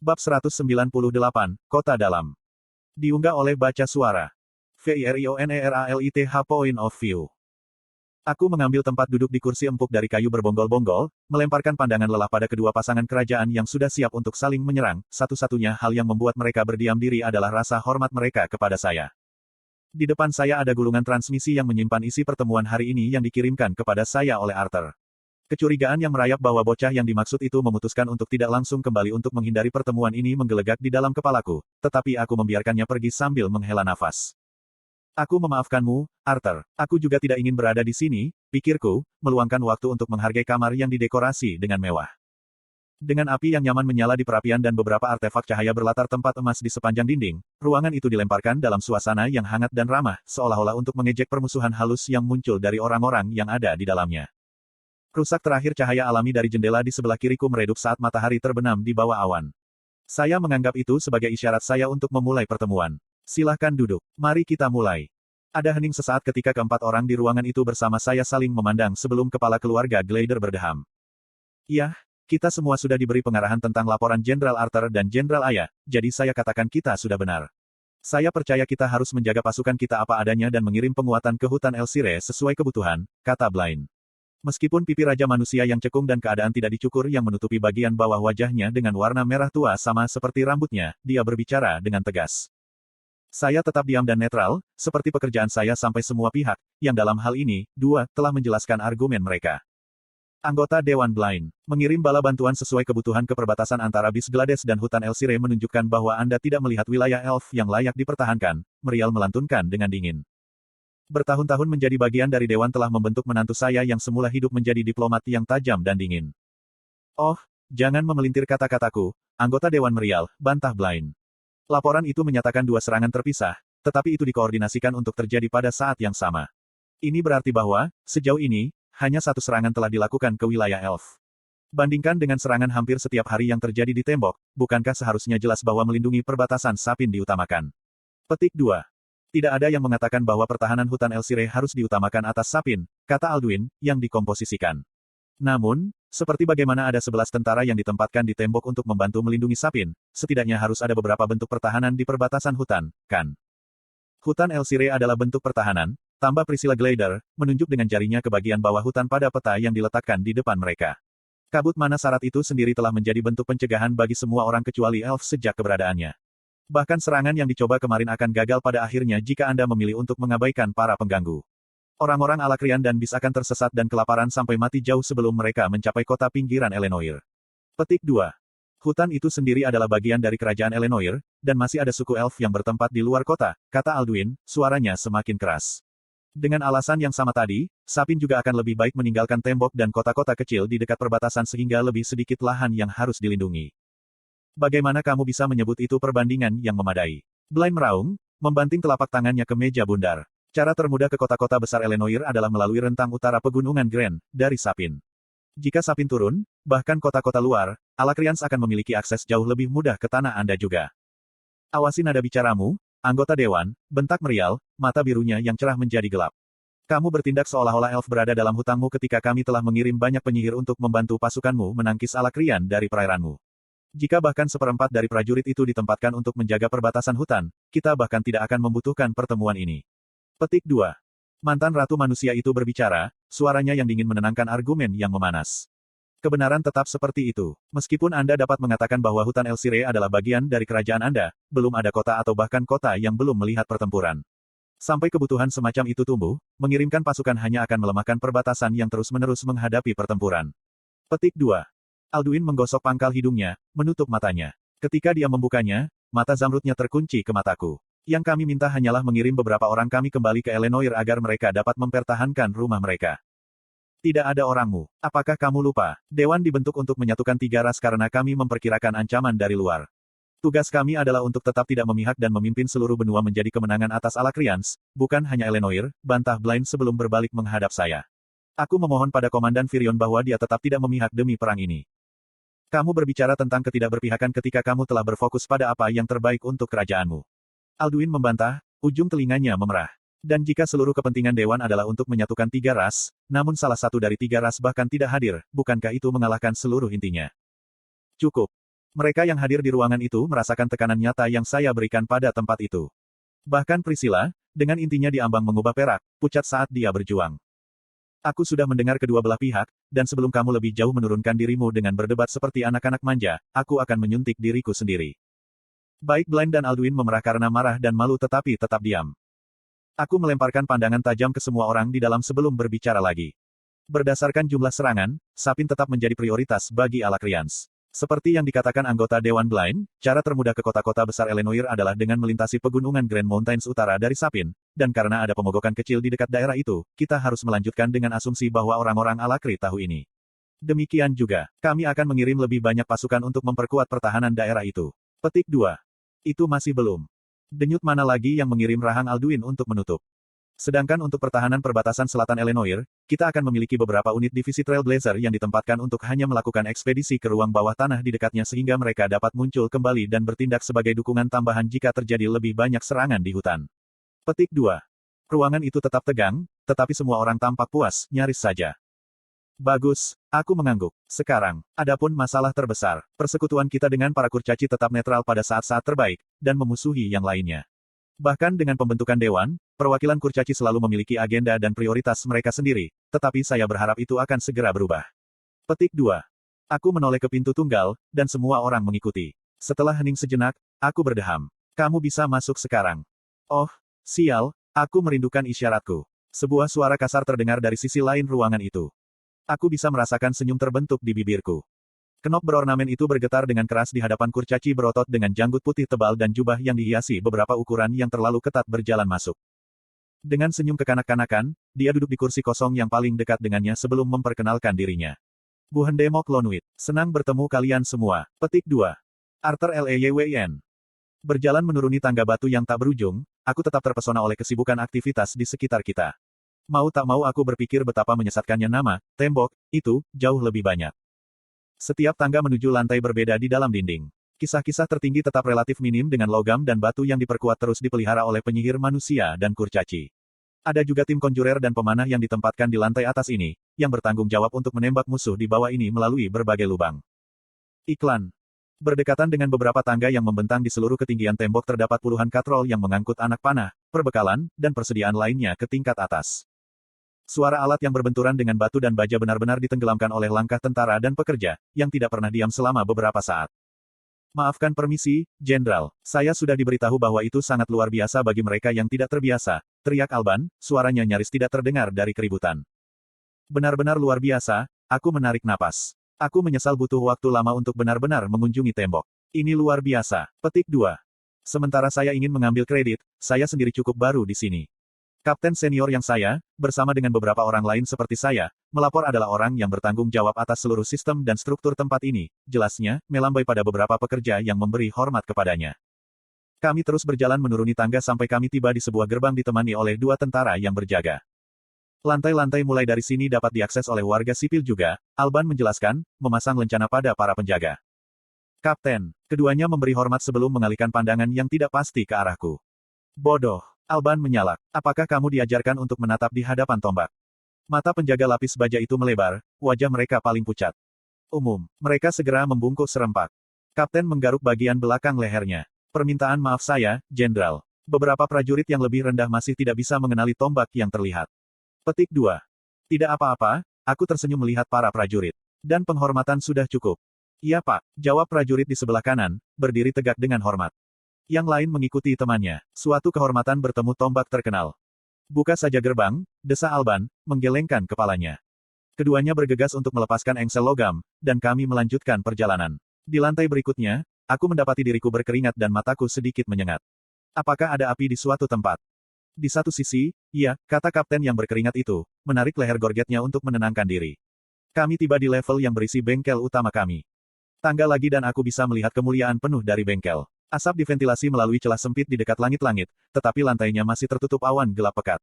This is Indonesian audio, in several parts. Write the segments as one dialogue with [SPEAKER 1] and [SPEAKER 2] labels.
[SPEAKER 1] Bab 198, Kota Dalam. Diunggah oleh Baca Suara. VIRIONERALITH Point of View. Aku mengambil tempat duduk di kursi empuk dari kayu berbonggol-bonggol, melemparkan pandangan lelah pada kedua pasangan kerajaan yang sudah siap untuk saling menyerang. Satu-satunya hal yang membuat mereka berdiam diri adalah rasa hormat mereka kepada saya. Di depan saya ada gulungan transmisi yang menyimpan isi pertemuan hari ini yang dikirimkan kepada saya oleh Arthur. Kecurigaan yang merayap bahwa bocah yang dimaksud itu memutuskan untuk tidak langsung kembali untuk menghindari pertemuan ini menggelegak di dalam kepalaku, tetapi aku membiarkannya pergi sambil menghela nafas. Aku memaafkanmu, Arthur. Aku juga tidak ingin berada di sini, pikirku, meluangkan waktu untuk menghargai kamar yang didekorasi dengan mewah. Dengan api yang nyaman menyala di perapian dan beberapa artefak cahaya berlatar tempat emas di sepanjang dinding, ruangan itu dilemparkan dalam suasana yang hangat dan ramah, seolah-olah untuk mengejek permusuhan halus yang muncul dari orang-orang yang ada di dalamnya. Rusak terakhir cahaya alami dari jendela di sebelah kiriku meredup saat matahari terbenam di bawah awan. Saya menganggap itu sebagai isyarat saya untuk memulai pertemuan. Silahkan duduk. Mari kita mulai. Ada hening sesaat ketika keempat orang di ruangan itu bersama saya saling memandang sebelum kepala keluarga Glider berdeham. Iya, kita semua sudah diberi pengarahan tentang laporan Jenderal Arthur dan Jenderal Aya, jadi saya katakan kita sudah benar. Saya percaya kita harus menjaga pasukan kita apa adanya dan mengirim penguatan ke hutan Elsire sesuai kebutuhan, kata Blaine. Meskipun pipi Raja Manusia yang cekung dan keadaan tidak dicukur yang menutupi bagian bawah wajahnya dengan warna merah tua sama seperti rambutnya, dia berbicara dengan tegas. Saya tetap diam dan netral, seperti pekerjaan saya sampai semua pihak, yang dalam hal ini, telah menjelaskan argumen mereka. Anggota Dewan Blaine, mengirim bala bantuan sesuai kebutuhan ke perbatasan antara Bis Glades dan hutan Elsire menunjukkan bahwa Anda tidak melihat wilayah elf yang layak dipertahankan, Merial melantunkan dengan dingin. Bertahun-tahun menjadi bagian dari Dewan telah membentuk menantu saya yang semula hidup menjadi diplomat yang tajam dan dingin. Oh, jangan memelintir kata-kataku, anggota Dewan Merial, bantah Blaine. Laporan itu menyatakan 2 serangan terpisah, tetapi itu dikoordinasikan untuk terjadi pada saat yang sama. Ini berarti bahwa, sejauh ini, hanya 1 serangan telah dilakukan ke wilayah elf. Bandingkan dengan serangan hampir setiap hari yang terjadi di tembok, bukankah seharusnya jelas bahwa melindungi perbatasan Sapin diutamakan? Petik 2. Tidak ada yang mengatakan bahwa pertahanan hutan Elsire harus diutamakan atas Sapin, kata Alduin, yang dikomposisikan. Namun, seperti bagaimana ada 11 tentara yang ditempatkan di tembok untuk membantu melindungi Sapin, setidaknya harus ada beberapa bentuk pertahanan di perbatasan hutan, kan? Hutan Elsire adalah bentuk pertahanan, tambah Priscilla Glider, menunjuk dengan jarinya ke bagian bawah hutan pada peta yang diletakkan di depan mereka. Kabut mana syarat itu sendiri telah menjadi bentuk pencegahan bagi semua orang kecuali elf sejak keberadaannya. Bahkan serangan yang dicoba kemarin akan gagal pada akhirnya jika Anda memilih untuk mengabaikan para pengganggu. Orang-orang Alakrian dan Bis akan tersesat dan kelaparan sampai mati jauh sebelum mereka mencapai kota pinggiran Elenoir. Petik 2. Hutan itu sendiri adalah bagian dari kerajaan Elenoir, dan masih ada suku elf yang bertempat di luar kota, kata Alduin, suaranya semakin keras. Dengan alasan yang sama tadi, Sapin juga akan lebih baik meninggalkan tembok dan kota-kota kecil di dekat perbatasan sehingga lebih sedikit lahan yang harus dilindungi. Bagaimana kamu bisa menyebut itu perbandingan yang memadai? Blaine meraung, membanting telapak tangannya ke meja bundar. Cara termudah ke kota-kota besar Elenoir adalah melalui rentang utara pegunungan Grand, dari Sapin. Jika Sapin turun, bahkan kota-kota luar, Alakrians akan memiliki akses jauh lebih mudah ke tanah Anda juga. Awasi nada bicaramu, anggota Dewan, bentak Merial, mata birunya yang cerah menjadi gelap. Kamu bertindak seolah-olah elf berada dalam hutangmu ketika kami telah mengirim banyak penyihir untuk membantu pasukanmu menangkis Alakrian dari perairanmu. Jika bahkan 1/4 dari prajurit itu ditempatkan untuk menjaga perbatasan hutan, kita bahkan tidak akan membutuhkan pertemuan ini. Petik 2. Mantan Ratu Manusia itu berbicara, suaranya yang dingin menenangkan argumen yang memanas. Kebenaran tetap seperti itu. Meskipun Anda dapat mengatakan bahwa hutan Elsire adalah bagian dari kerajaan Anda, belum ada kota atau bahkan kota yang belum melihat pertempuran. Sampai kebutuhan semacam itu tumbuh, mengirimkan pasukan hanya akan melemahkan perbatasan yang terus-menerus menghadapi pertempuran. Petik 2. Alduin menggosok pangkal hidungnya, menutup matanya. Ketika dia membukanya, mata zamrudnya terkunci ke mataku. Yang kami minta hanyalah mengirim beberapa orang kami kembali ke Elenoir agar mereka dapat mempertahankan rumah mereka. Tidak ada orangmu. Apakah kamu lupa? Dewan dibentuk untuk menyatukan 3 ras karena kami memperkirakan ancaman dari luar. Tugas kami adalah untuk tetap tidak memihak dan memimpin seluruh benua menjadi kemenangan atas Alakrians, bukan hanya Elenoir, bantah Blaine sebelum berbalik menghadap saya. Aku memohon pada Komandan Virion bahwa dia tetap tidak memihak demi perang ini. Kamu berbicara tentang ketidakberpihakan ketika kamu telah berfokus pada apa yang terbaik untuk kerajaanmu. Alduin membantah, ujung telinganya memerah. Dan jika seluruh kepentingan Dewan adalah untuk menyatukan 3 ras, namun salah satu dari 3 ras bahkan tidak hadir, bukankah itu mengalahkan seluruh intinya? Cukup. Mereka yang hadir di ruangan itu merasakan tekanan nyata yang saya berikan pada tempat itu. Bahkan Priscilla, dengan intinya diambang mengubah perak, pucat saat dia berjuang. Aku sudah mendengar kedua belah pihak, dan sebelum kamu lebih jauh menurunkan dirimu dengan berdebat seperti anak-anak manja, aku akan menyuntik diriku sendiri. Baik Blind dan Alduin memerah karena marah dan malu tetapi tetap diam. Aku melemparkan pandangan tajam ke semua orang di dalam sebelum berbicara lagi. Berdasarkan jumlah serangan, Sapin tetap menjadi prioritas bagi Alacrians. Seperti yang dikatakan anggota Dewan Blind, cara termudah ke kota-kota besar Eleanor adalah dengan melintasi pegunungan Grand Mountains utara dari Sapin, dan karena ada pemogokan kecil di dekat daerah itu, kita harus melanjutkan dengan asumsi bahwa orang-orang Alakri tahu ini. Demikian juga, kami akan mengirim lebih banyak pasukan untuk memperkuat pertahanan daerah itu. Petik 2. Itu masih belum. Denyut mana lagi yang mengirim Rahang Alduin untuk menutup. Sedangkan untuk pertahanan perbatasan selatan Eleanor, kita akan memiliki beberapa unit divisi Trailblazer yang ditempatkan untuk hanya melakukan ekspedisi ke ruang bawah tanah di dekatnya sehingga mereka dapat muncul kembali dan bertindak sebagai dukungan tambahan jika terjadi lebih banyak serangan di hutan. Petik 2. Ruangan itu tetap tegang, tetapi semua orang tampak puas, nyaris saja. Bagus, aku mengangguk. Sekarang, adapun masalah terbesar, persekutuan kita dengan para kurcaci tetap netral pada saat-saat terbaik, dan memusuhi yang lainnya. Bahkan dengan pembentukan dewan, perwakilan kurcaci selalu memiliki agenda dan prioritas mereka sendiri, tetapi saya berharap itu akan segera berubah. Petik 2. Aku menoleh ke pintu tunggal, dan semua orang mengikuti. Setelah hening sejenak, aku berdeham. Kamu bisa masuk sekarang. Oh, sial, aku merindukan isyaratku. Sebuah suara kasar terdengar dari sisi lain ruangan itu. Aku bisa merasakan senyum terbentuk di bibirku. Kenop berornamen itu bergetar dengan keras di hadapan kurcaci berotot dengan janggut putih tebal dan jubah yang dihiasi beberapa ukuran yang terlalu ketat berjalan masuk. Dengan senyum kekanak-kanakan, dia duduk di kursi kosong yang paling dekat dengannya sebelum memperkenalkan dirinya. Buhendemok Lonwit, senang bertemu kalian semua. Petik 2. Arthur Leywn. Berjalan menuruni tangga batu yang tak berujung, aku tetap terpesona oleh kesibukan aktivitas di sekitar kita. Mau tak mau aku berpikir betapa menyesatkannya nama, tembok, itu, jauh lebih banyak. Setiap tangga menuju lantai berbeda di dalam dinding. Kisah-kisah tertinggi tetap relatif minim dengan logam dan batu yang diperkuat terus dipelihara oleh penyihir manusia dan kurcaci. Ada juga tim konjurer dan pemanah yang ditempatkan di lantai atas ini, yang bertanggung jawab untuk menembak musuh di bawah ini melalui berbagai lubang. Iklan. Berdekatan dengan beberapa tangga yang membentang di seluruh ketinggian tembok terdapat puluhan katrol yang mengangkut anak panah, perbekalan, dan persediaan lainnya ke tingkat atas. Suara alat yang berbenturan dengan batu dan baja benar-benar ditenggelamkan oleh langkah tentara dan pekerja, yang tidak pernah diam selama beberapa saat. Maafkan permisi, Jenderal. Saya sudah diberitahu bahwa itu sangat luar biasa bagi mereka yang tidak terbiasa, teriak Alban, suaranya nyaris tidak terdengar dari keributan. Benar-benar luar biasa, aku menarik napas. Aku menyesal butuh waktu lama untuk benar-benar mengunjungi tembok. Ini luar biasa. Petik 2. Sementara saya ingin mengambil kredit, saya sendiri cukup baru di sini. Kapten senior yang saya, bersama dengan beberapa orang lain seperti saya, melapor adalah orang yang bertanggung jawab atas seluruh sistem dan struktur tempat ini, jelasnya, melambai pada beberapa pekerja yang memberi hormat kepadanya. Kami terus berjalan menuruni tangga sampai kami tiba di sebuah gerbang ditemani oleh 2 tentara yang berjaga. Lantai-lantai mulai dari sini dapat diakses oleh warga sipil juga, Alban menjelaskan, memasang lencana pada para penjaga. Kapten, keduanya memberi hormat sebelum mengalihkan pandangan yang tidak pasti ke arahku. Bodoh. Alban menyalak. Apakah kamu diajarkan untuk menatap di hadapan tombak? Mata penjaga lapis baja itu melebar, wajah mereka paling pucat. Mereka segera membungkuk serempak. Kapten menggaruk bagian belakang lehernya. Permintaan maaf saya, Jenderal. Beberapa prajurit yang lebih rendah masih tidak bisa mengenali tombak yang terlihat. Petik 2. Tidak apa-apa, aku tersenyum melihat para prajurit. Dan penghormatan sudah cukup. Iya Pak, jawab prajurit di sebelah kanan, berdiri tegak dengan hormat. Yang lain mengikuti temannya. Suatu kehormatan bertemu tombak terkenal. Buka saja gerbang, desa Alban, menggelengkan kepalanya. Keduanya bergegas untuk melepaskan engsel logam, dan kami melanjutkan perjalanan. Di lantai berikutnya, aku mendapati diriku berkeringat dan mataku sedikit menyengat. Apakah ada api di suatu tempat? Di satu sisi, iya, kata kapten yang berkeringat itu, menarik leher gorgetnya untuk menenangkan diri. Kami tiba di level yang berisi bengkel utama kami. Tangga lagi dan aku bisa melihat kemuliaan penuh dari bengkel. Asap diventilasi melalui celah sempit di dekat langit-langit, tetapi lantainya masih tertutup awan gelap pekat.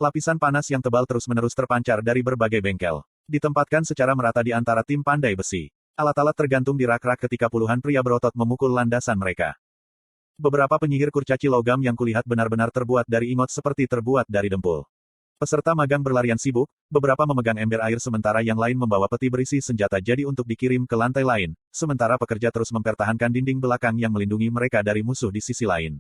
[SPEAKER 1] Lapisan panas yang tebal terus-menerus terpancar dari berbagai bengkel. Ditempatkan secara merata di antara tim pandai besi. Alat-alat tergantung di rak-rak ketika puluhan pria berotot memukul landasan mereka. Beberapa penyihir kurcaci logam yang kulihat benar-benar terbuat dari ingot seperti terbuat dari dempul. Peserta magang berlarian sibuk, beberapa memegang ember air sementara yang lain membawa peti berisi senjata jadi untuk dikirim ke lantai lain, sementara pekerja terus mempertahankan dinding belakang yang melindungi mereka dari musuh di sisi lain.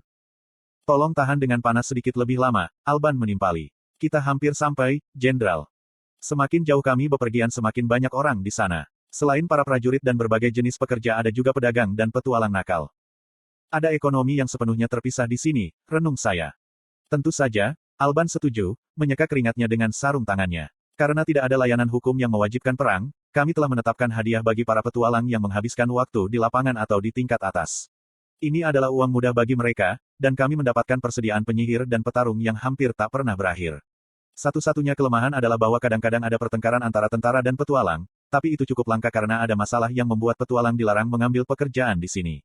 [SPEAKER 1] Tolong tahan dengan panas sedikit lebih lama, Alban menimpali. Kita hampir sampai, Jenderal. Semakin jauh kami bepergian semakin banyak orang di sana. Selain para prajurit dan berbagai jenis pekerja ada juga pedagang dan petualang nakal. Ada ekonomi yang sepenuhnya terpisah di sini, renung saya. Tentu saja, Alban setuju, menyeka keringatnya dengan sarung tangannya. Karena tidak ada layanan hukum yang mewajibkan perang, kami telah menetapkan hadiah bagi para petualang yang menghabiskan waktu di lapangan atau di tingkat atas. Ini adalah uang mudah bagi mereka, dan kami mendapatkan persediaan penyihir dan petarung yang hampir tak pernah berakhir. Satu-satunya kelemahan adalah bahwa kadang-kadang ada pertengkaran antara tentara dan petualang, tapi itu cukup langka karena ada masalah yang membuat petualang dilarang mengambil pekerjaan di sini.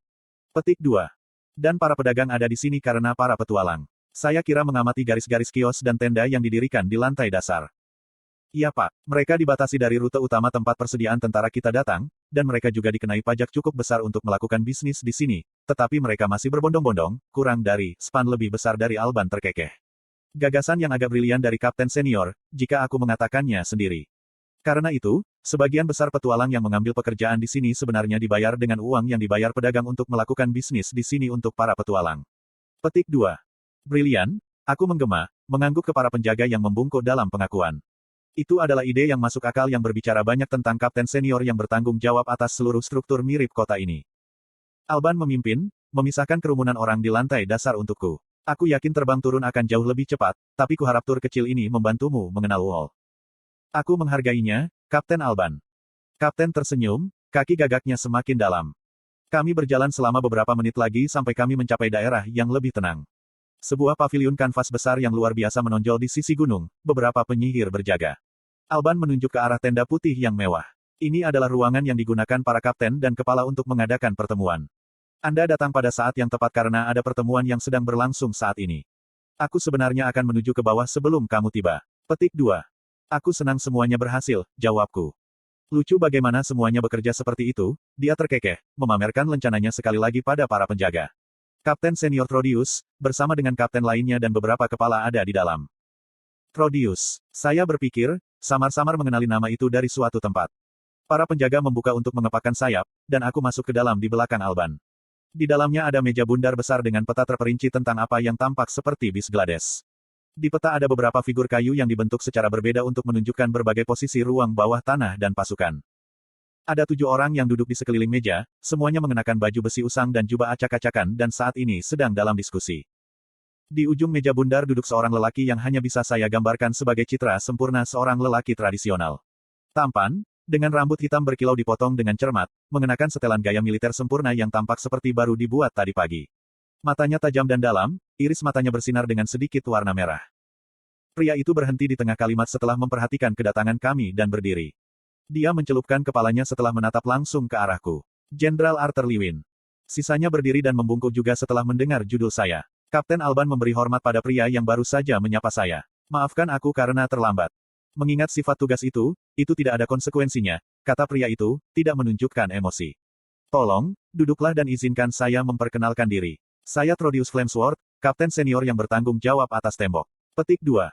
[SPEAKER 1] Petik 2. Dan para pedagang ada di sini karena para petualang. Saya kira mengamati garis-garis kios dan tenda yang didirikan di lantai dasar. Iya Pak, mereka dibatasi dari rute utama tempat persediaan tentara kita datang, dan mereka juga dikenai pajak cukup besar untuk melakukan bisnis di sini, tetapi mereka masih berbondong-bondong, kurang dari span lebih besar dari Alban terkekeh. Gagasan yang agak brilian dari Kapten Senior, jika aku mengatakannya sendiri. Karena itu, sebagian besar petualang yang mengambil pekerjaan di sini sebenarnya dibayar dengan uang yang dibayar pedagang untuk melakukan bisnis di sini untuk para petualang. Petik 2. Brilian, aku menggema, mengangguk ke para penjaga yang membungkuk dalam pengakuan. Itu adalah ide yang masuk akal yang berbicara banyak tentang Kapten Senior yang bertanggung jawab atas seluruh struktur mirip kota ini. Alban memimpin, memisahkan kerumunan orang di lantai dasar untukku. Aku yakin terbang turun akan jauh lebih cepat, tapi kuharap tur kecil ini membantumu mengenal Wall. Aku menghargainya, Kapten Alban. Kapten tersenyum, kaki gagaknya semakin dalam. Kami berjalan selama beberapa menit lagi sampai kami mencapai daerah yang lebih tenang. Sebuah paviliun kanvas besar yang luar biasa menonjol di sisi gunung, beberapa penyihir berjaga. Alban menunjuk ke arah tenda putih yang mewah. Ini adalah ruangan yang digunakan para kapten dan kepala untuk mengadakan pertemuan. Anda datang pada saat yang tepat karena ada pertemuan yang sedang berlangsung saat ini. Aku sebenarnya akan menuju ke bawah sebelum kamu tiba. Petik 2. Aku senang semuanya berhasil, jawabku. Lucu bagaimana semuanya bekerja seperti itu, dia terkekeh, memamerkan lencananya sekali lagi pada para penjaga. Kapten Senior Trodius, bersama dengan kapten lainnya dan beberapa kepala ada di dalam. Trodius, saya berpikir, samar-samar mengenali nama itu dari suatu tempat. Para penjaga membuka untuk mengepakkan sayap, dan aku masuk ke dalam di belakang Alban. Di dalamnya ada meja bundar besar dengan peta terperinci tentang apa yang tampak seperti bis Glades. Di peta ada beberapa figur kayu yang dibentuk secara berbeda untuk menunjukkan berbagai posisi ruang bawah tanah dan pasukan. Ada 7 orang yang duduk di sekeliling meja, semuanya mengenakan baju besi usang dan jubah acak-acakan dan saat ini sedang dalam diskusi. Di ujung meja bundar duduk seorang lelaki yang hanya bisa saya gambarkan sebagai citra sempurna seorang lelaki tradisional. Tampan, dengan rambut hitam berkilau dipotong dengan cermat, mengenakan setelan gaya militer sempurna yang tampak seperti baru dibuat tadi pagi. Matanya tajam dan dalam, iris matanya bersinar dengan sedikit warna merah. Pria itu berhenti di tengah kalimat setelah memperhatikan kedatangan kami dan berdiri. Dia mencelupkan kepalanya setelah menatap langsung ke arahku. Jenderal Arthur Lewin. Sisanya berdiri dan membungkuk juga setelah mendengar judul saya. Kapten Alban memberi hormat pada pria yang baru saja menyapa saya. Maafkan aku karena terlambat. Mengingat sifat tugas itu tidak ada konsekuensinya, kata pria itu, tidak menunjukkan emosi. Tolong, duduklah dan izinkan saya memperkenalkan diri. Saya Trodius Flamesworth, Kapten Senior yang bertanggung jawab atas tembok. Petik 2.